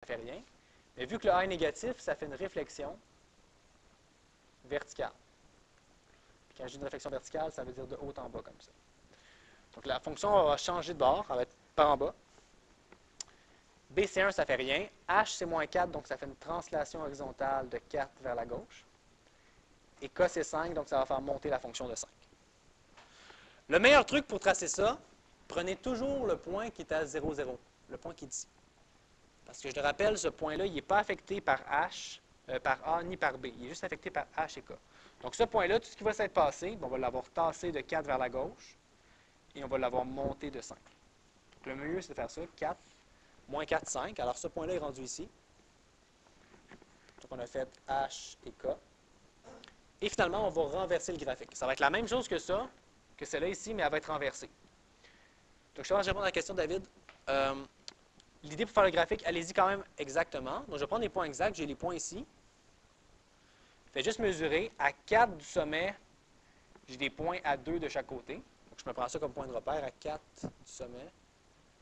ça fait rien. Mais vu que le A est négatif, ça fait une réflexion verticale. Puis quand je dis une réflexion verticale, ça veut dire de haut en bas comme ça. Donc la fonction va changer de bord, elle va être par en bas. B, c'est 1, ça ne fait rien. H, c'est moins 4, donc ça fait une translation horizontale de 4 vers la gauche. Et K, c'est 5, donc ça va faire monter la fonction de 5. Le meilleur truc pour tracer ça, prenez toujours le point qui est à 0, 0, le point qui est ici. Parce que je te rappelle, ce point-là, il n'est pas affecté par H, par A ni par B. Il est juste affecté par H et K. Donc ce point-là, tout ce qui va s'être passé, on va l'avoir tassé de 4 vers la gauche et on va l'avoir monté de 5. Donc le mieux, c'est de faire ça, 4, moins 4, 5. Alors ce point-là est rendu ici. Donc on a fait H et K. Et finalement, on va renverser le graphique. Ça va être la même chose que ça, que celle-là ici, mais elle va être renversée. Donc je vais répondre à la question de David. L'idée pour faire le graphique, allez-y quand même exactement. Donc je vais prendre les points exacts, j'ai les points ici. Faites juste mesurer. À 4 du sommet, j'ai des points à 2 de chaque côté. Donc je me prends ça comme point de repère. À 4 du sommet,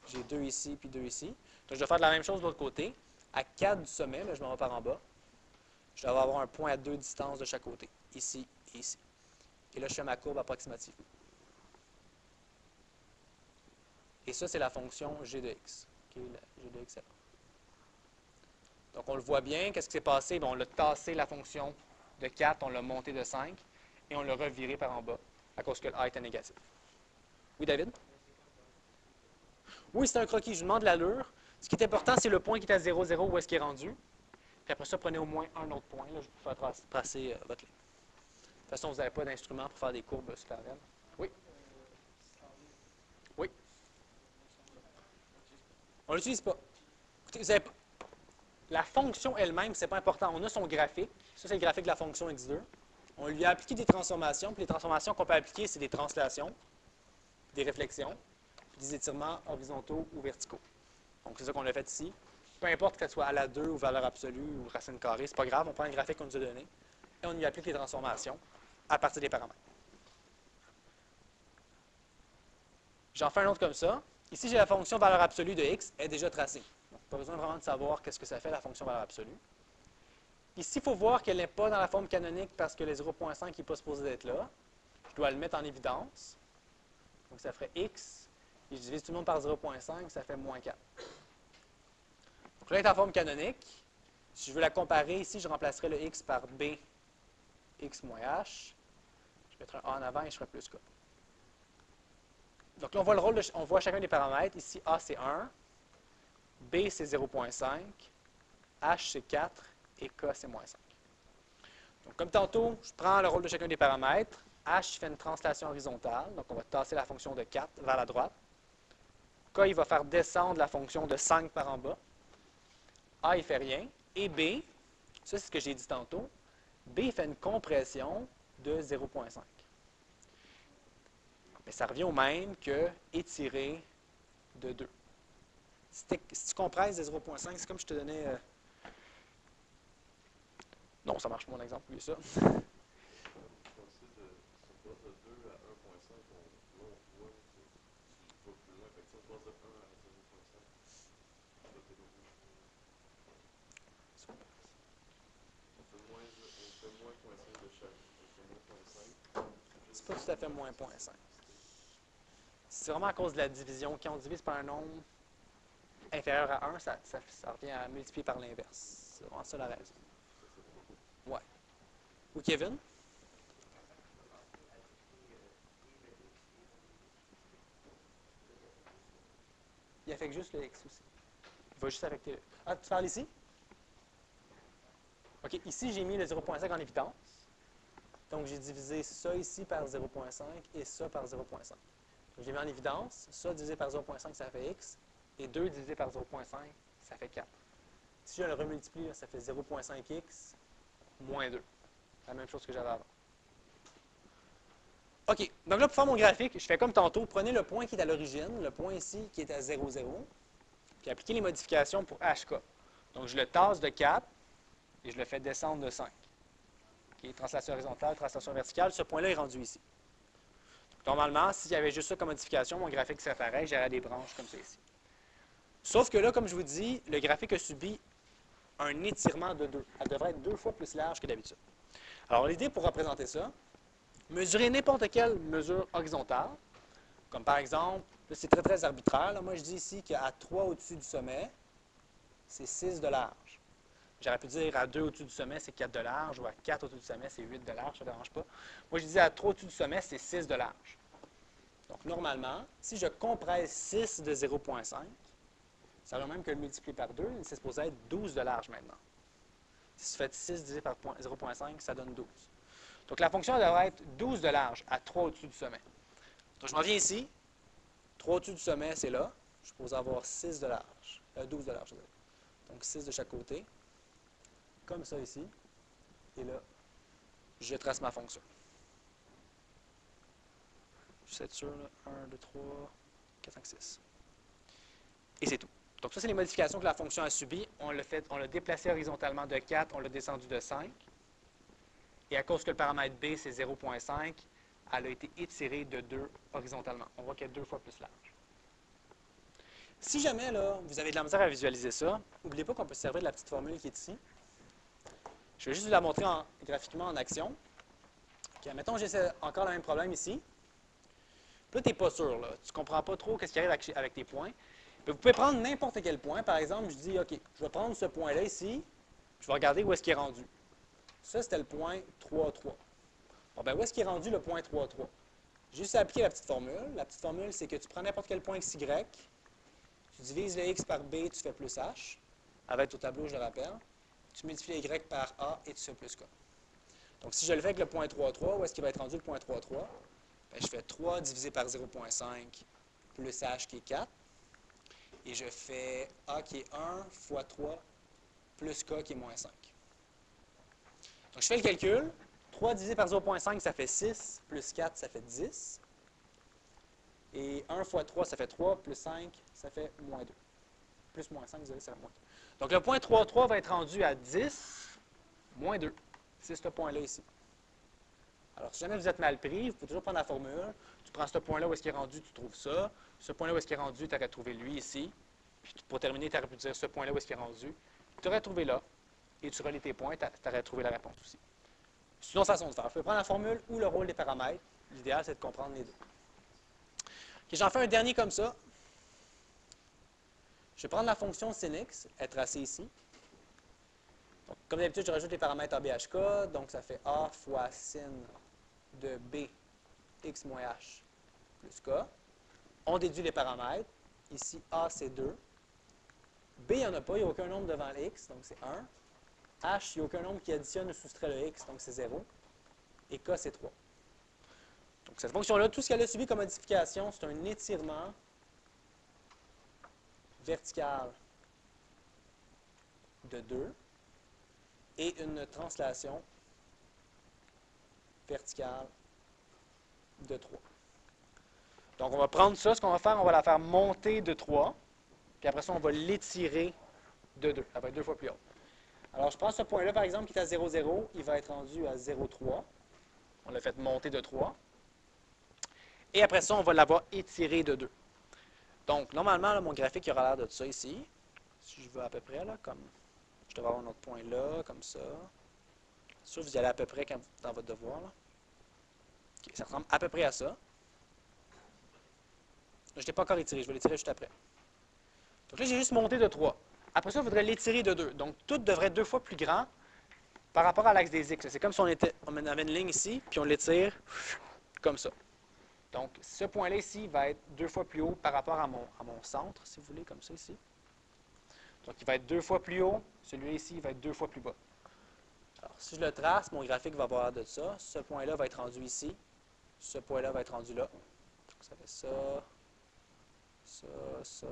j'ai 2 ici puis 2 ici. Donc je vais faire la même chose de l'autre côté. À 4 du sommet, là, je m'en vais par en bas. Je dois avoir un point à 2 distances de chaque côté. Ici et ici. Et là, je fais ma courbe approximative. Et ça, c'est la fonction g de x. Okay, g de x est là. Donc, on le voit bien. Qu'est-ce qui s'est passé? Bien, on l'a tassé la fonction de 4, on l'a monté de 5, et on l'a reviré par en bas, à cause que le A était négatif. Oui, David? Oui, c'est un croquis. Je vous demande l'allure. Ce qui est important, c'est le point qui est à 0, 0, où est-ce qu'il est rendu. Puis après ça, prenez au moins un autre point. Là, je vais vous faire tracer votre ligne. De toute façon, vous n'avez pas d'instrument pour faire des courbes super belles. Oui? Oui? On ne l'utilise pas. Écoutez, vous avez pas. La fonction elle-même, ce n'est pas important. On a son graphique. Ça, c'est le graphique de la fonction x2. On lui a appliqué des transformations. Puis les transformations qu'on peut appliquer, c'est des translations, des réflexions, puis des étirements horizontaux ou verticaux. Donc, c'est ça qu'on a fait ici. Peu importe que ce soit à la 2 ou valeur absolue ou racine carrée, c'est pas grave. On prend le graphique qu'on nous a donné et on lui applique les transformations à partir des paramètres. J'en fais un autre comme ça. Ici, j'ai la fonction valeur absolue de x, elle est déjà tracée. Donc, pas besoin vraiment de savoir qu'est-ce que ça fait la fonction valeur absolue. Ici, il faut voir qu'elle n'est pas dans la forme canonique parce que le 0.5 n'est pas supposé d'être là. Je dois le mettre en évidence. Donc, ça ferait x. Et je divise tout le monde par 0.5, ça fait moins 4. Donc là, elle est en forme canonique. Si je veux la comparer, ici, je remplacerai le x par b, x moins h. Je mettrai un a en avant et je ferai plus k. Donc là, on voit le rôle on voit chacun des paramètres. Ici, a, c'est 1. B, c'est 0.5. H, c'est 4. Et K, c'est moins 5. Donc, comme tantôt, je prends le rôle de chacun des paramètres. H fait une translation horizontale. Donc, on va tasser la fonction de 4 vers la droite. K, il va faire descendre la fonction de 5 par en bas. A, il ne fait rien. Et B, ça, c'est ce que j'ai dit tantôt. B fait une compression de 0.5. Mais ça revient au même que étirer de 2. Si tu compresses de 0.5, c'est comme je te donnais... Non, ça marche pas mon exemple, oublie ça. C'est pas tout à fait moins 0.5. C'est vraiment à cause de la division. Quand on divise par un nombre inférieur à 1, ça revient à multiplier par l'inverse. C'est vraiment ça la raison. Ouais. Ou Kevin? Il affecte juste le x aussi. Il va juste affecter le... Ah, tu parles ici? OK, ici, j'ai mis le 0.5 en évidence. Donc, j'ai divisé ça ici par 0.5 et ça par 0.5. J'ai mis en évidence, ça divisé par 0.5, ça fait x, et 2 divisé par 0.5, ça fait 4. Si je le remultiplie, ça fait 0.5x moins 2. La même chose que j'avais avant. OK, donc là, pour faire mon graphique, je fais comme tantôt. Prenez le point qui est à l'origine, le point ici qui est à 0, 0, puis appliquez les modifications pour HK. Donc, je le tasse de 4 et je le fais descendre de 5. OK, translation horizontale, translation verticale, ce point-là est rendu ici. Donc, normalement, s'il y avait juste ça comme modification, mon graphique serait pareil, j'aurais des branches comme ça ici. Sauf que là, comme je vous dis, le graphique a subi un étirement de 2. Elle devrait être 2 fois plus large que d'habitude. Alors, l'idée pour représenter ça, mesurer n'importe quelle mesure horizontale, comme par exemple, là c'est très très arbitraire, là, moi je dis ici qu'à 3 au-dessus du sommet, c'est 6 de large. J'aurais pu dire à 2 au-dessus du sommet, c'est 4 de large, ou à 4 au-dessus du sommet, c'est 8 de large, ça ne dérange pas. Moi je dis à 3 au-dessus du sommet, c'est 6 de large. Donc normalement, si je compresse 6 de 0,5, ça veut même que le multiplier par 2, c'est supposé être 12 de large maintenant. Si tu fais 6 divisé par 0,5, ça donne 12. Donc la fonction devrait être 12 de large à 3 au-dessus du sommet. Donc je m'en viens ici. 3 au-dessus du sommet, c'est là. Je suis supposé avoir 6 de large. 12 de large, je veux dire. Donc 6 de chaque côté. Comme ça ici. Et là, je trace ma fonction. Je suis sûr, là. 1, 2, 3, 4, 5, 6. Et c'est tout. Donc ça, c'est les modifications que la fonction a subies. On l'a déplacé horizontalement de 4, on l'a descendu de 5. Et à cause que le paramètre B, c'est 0,5, elle a été étirée de 2 horizontalement. On voit qu'elle est 2 fois plus large. Si jamais là, vous avez de la misère à visualiser ça, n'oubliez pas qu'on peut se servir de la petite formule qui est ici. Je vais juste vous la montrer graphiquement en action. Okay, mettons que j'ai encore le même problème ici. Puis là, tu n'es pas sûr. Là. Tu ne comprends pas trop ce qui arrive avec tes points. Puis vous pouvez prendre n'importe quel point. Par exemple, je dis, OK, je vais prendre ce point-là ici. Je vais regarder où est-ce qu'il est rendu. Ça, c'était le point 3, 3. Bon, ben, où est-ce qu'il est rendu le point 3, 3? J'ai juste à appliquer la petite formule. La petite formule, c'est que tu prends n'importe quel point XY, tu divises le X par B, tu fais plus H. Avec au tableau, je le rappelle. Tu multiplies Y par A et tu fais plus K. Donc, si je le fais avec le point 3, 3, où est-ce qu'il va être rendu le point 3, 3? Bien, je fais 3 divisé par 0,5 plus H qui est 4. Et je fais A qui est 1 fois 3 plus K qui est moins 5. Donc, je fais le calcul. 3 divisé par 0,5, ça fait 6, plus 4, ça fait 10. Et 1 fois 3, ça fait 3, plus 5, ça fait moins 2. Plus moins 5, désolé, ça fait moins 2. Donc, le point 3, 3 va être rendu à 10, moins 2. C'est ce point-là ici. Alors, si jamais vous êtes mal pris, vous pouvez toujours prendre la formule. Tu prends ce point-là où est-ce qu'il est rendu, tu trouves ça. Ce point-là où est-ce qu'il est rendu, tu aurais trouvé lui ici. Puis pour terminer, tu aurais pu dire ce point-là où est-ce qu'il est rendu. Tu aurais trouvé là. Et tu relis tes points, tu aurais trouvé la réponse aussi. C'est une autre façon de faire. Vous pouvez prendre la formule ou le rôle des paramètres. L'idéal, c'est de comprendre les deux. Okay, j'en fais un dernier comme ça. Je vais prendre la fonction sin x, elle est tracée ici. Donc, comme d'habitude, je rajoute les paramètres ABHK. Donc, ça fait A fois sin de B x moins h plus k. On déduit les paramètres. Ici, A, c'est 2. B, il n'y en a pas. Il n'y a aucun nombre devant le x, donc c'est 1. H, il n'y a aucun nombre qui additionne ou soustrait le x, donc c'est 0. Et K, c'est 3. Donc cette fonction-là, tout ce qu'elle a subi comme modification, c'est un étirement vertical de 2 et une translation verticale de 3. Donc on va prendre ça, ce qu'on va faire, on va la faire monter de 3, puis après ça, on va l'étirer de 2. Elle va être 2 fois plus haute. Alors, je prends ce point-là, par exemple, qui est à 0, 0. Il va être rendu à 0,3. On l'a fait monter de 3. Et après ça, on va l'avoir étiré de 2. Donc, normalement, là, mon graphique il aura l'air de ça ici. Si je veux à peu près, là, comme je devrais avoir un autre point là, comme ça. C'est sûr que vous y allez à peu près dans votre devoir. Là. Okay, ça ressemble à peu près à ça. Là, je ne l'ai pas encore étiré, je vais l'étirer juste après. Donc là, j'ai juste monté de 3. Après ça, il faudrait l'étirer de 2. Donc, tout devrait être 2 fois plus grand par rapport à l'axe des x. C'est comme si on avait une ligne ici, puis on l'étire comme ça. Donc, ce point-là ici va être 2 fois plus haut par rapport à mon centre, si vous voulez, comme ça ici. Donc, il va être 2 fois plus haut. Celui-là ici, il va être 2 fois plus bas. Alors, si je le trace, mon graphique va avoir de ça. Ce point-là va être rendu ici. Ce point-là va être rendu là. Donc, ça fait ça, ça, ça.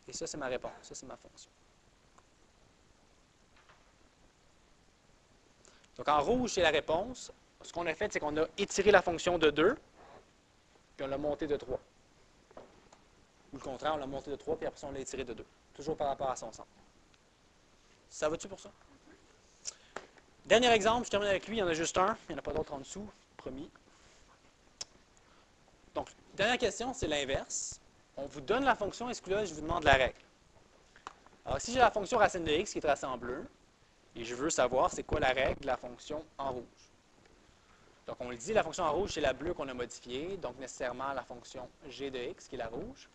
Et ça, c'est ma réponse. Ça, c'est ma fonction. Donc, en rouge, c'est la réponse. Ce qu'on a fait, c'est qu'on a étiré la fonction de 2, puis on l'a monté de 3. Ou le contraire, on l'a monté de 3, puis après ça, on l'a étiré de 2. Toujours par rapport à son centre. Ça va-tu pour ça? Dernier exemple, je termine avec lui. Il y en a juste un. Il n'y en a pas d'autre en dessous, promis. Donc, dernière question, c'est l'inverse. on vous donne la fonction, et ce coup-là, je vous demande la règle. Alors, si j'ai la fonction racine de x qui est tracée en bleu, et je veux savoir c'est quoi la règle de la fonction en rouge. Donc, on le dit, la fonction en rouge, c'est la bleue qu'on a modifiée, donc nécessairement la fonction g de x, qui est la rouge.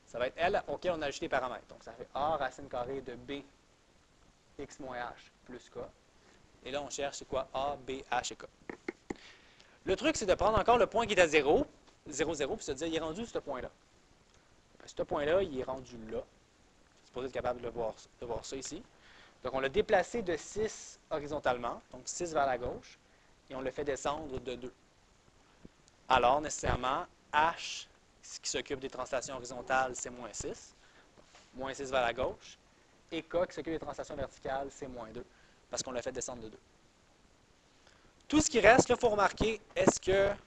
Ça va être elle auquel on a ajouté les paramètres. Donc, ça fait a racine carrée de b x moins h plus k. Et là, on cherche c'est quoi a, b, h et k. Le truc, c'est de prendre encore le point qui est à 0, 0, 0, puis se dire, il est rendu ce point-là. Ce point-là, il est rendu là. C'est supposé être capable de voir ça ici. Donc, on l'a déplacé de 6 horizontalement, donc 6 vers la gauche, et on le fait descendre de 2. Alors, nécessairement, h, qui s'occupe des translations horizontales, c'est moins 6. Moins 6 vers la gauche. Et k, qui s'occupe des translations verticales, c'est moins 2, parce qu'on l'a fait descendre de 2. Tout ce qui reste, il faut remarquer, est-ce qu'il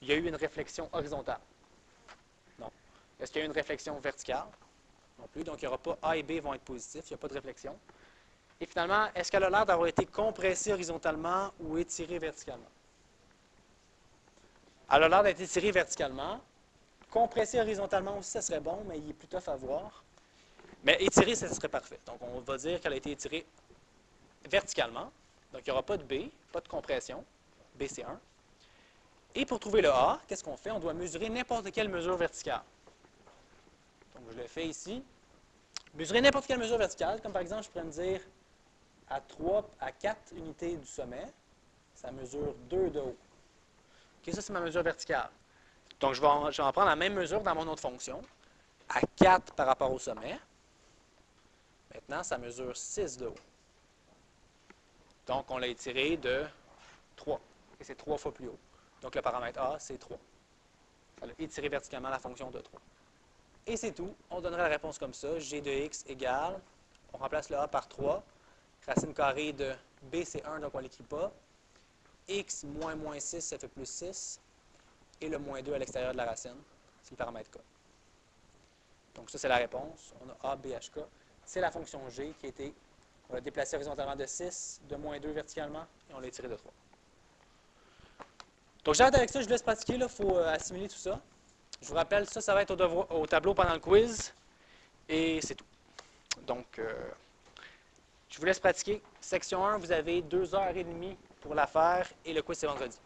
y a eu une réflexion horizontale? Non. Est-ce qu'il y a eu une réflexion verticale? Non plus. Donc, il n'y aura pas A et B vont être positifs, il n'y a pas de réflexion. Et finalement, est-ce qu'elle a l'air d'avoir été compressée horizontalement ou étirée verticalement? Elle a l'air d'être étirée verticalement. Compressée horizontalement aussi, ça serait bon, mais il est plus tough à voir. Mais étirée, ça serait parfait. Donc, on va dire qu'elle a été étirée verticalement. Donc, il n'y aura pas de B, pas de compression. B, c'est 1. Et pour trouver le A, qu'est-ce qu'on fait? On doit mesurer n'importe quelle mesure verticale. Donc, je le fais ici. Mesurer n'importe quelle mesure verticale, comme par exemple, je pourrais me dire à 4 unités du sommet, ça mesure 2 de haut. OK, ça, c'est ma mesure verticale. Donc, je vais en prendre la même mesure dans mon autre fonction, à 4 par rapport au sommet. Maintenant, ça mesure 6 de haut. Donc, on l'a étiré de 3. Et c'est 3 fois plus haut. Donc, le paramètre A, c'est 3. Ça a étiré verticalement la fonction de 3. Et c'est tout. On donnerait la réponse comme ça. G de x égale, on remplace le A par 3. Racine carrée de B, c'est 1, donc on ne l'écrit pas. X moins moins 6, ça fait plus 6. Et le moins 2 à l'extérieur de la racine, c'est le paramètre K. Donc, ça, c'est la réponse. On a A, B, H, K. C'est la fonction G qui a été, on l'a déplacée horizontalement de 6, de moins 2 verticalement, et on l'a étiré de 3. Donc, j'arrête avec ça, je vous laisse pratiquer, il faut assimiler tout ça. Je vous rappelle, ça va être au tableau pendant le quiz, et c'est tout. Donc, je vous laisse pratiquer. Section 1, vous avez 2h30 pour la faire, et le quiz, c'est vendredi.